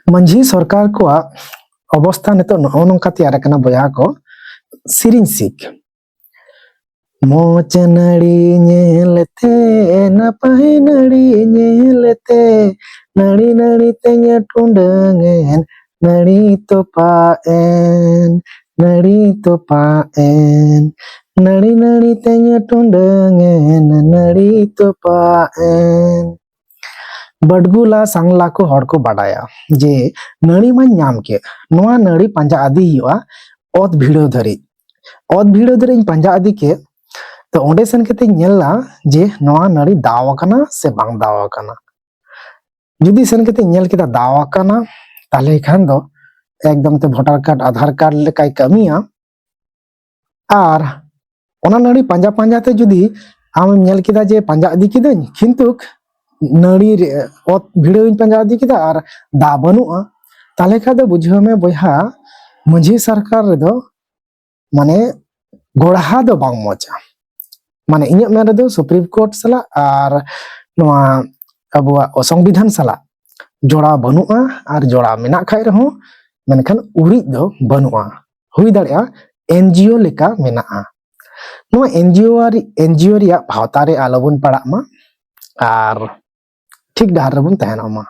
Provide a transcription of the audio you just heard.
मंझी सरकार को अवस्था नितो नोंका तैयार करना बया को सिरिंग सिक मोच नड़ी नेलते नपाय नड़ी नेलते नड़ी नड़ी तेंगे टुंडंगेन नड़ी तो पाएन नड़ी तो पाएन नड़ी नड़ी तेंगे टुंडंगेन नड़ी तो पाएन बडगुला सांगला को हड़ को बाडाया जे नड़ी मा नाम के नोआ नड़ी पंजा आदि हुआ ओत भिड़ो धरी पंजा आदि के तो ओंडे सेन केते नेला जे नोआ नड़ी दाव कना से बांग दाव कना जुदी सेन केते नेल केदा दाव कना ताले खान दो एकदम ते वोटर कार्ड आधार कार्ड लेकाय कमिया आर ओना नड़ी पंजा पंजा ते जुदी आम नेल केदा जे पंजा आदि किदन किंतु नड़ी ओत भिड़ो पंजा आदि किदा और दा बनुआ ताले खा दो बुझाव में बहा मंझी सरकार रे दो माने गोड़ा दो बांग मजा माने इᱧᱟᱹᱜ मेरे दो सुप्रीम कोर्ट सला और नोआ अबुआ संविधान सला जोड़ा बनुआ और जोड़ा मेना खाय रहो मेनखान उरी दो बनुआ हुई दाड़िया एनजीओ लेका मेना नोआ एनजीओ रिया भावता रे आलोबन पड़ा मा और ठीक डाहर रे बन तहना मा।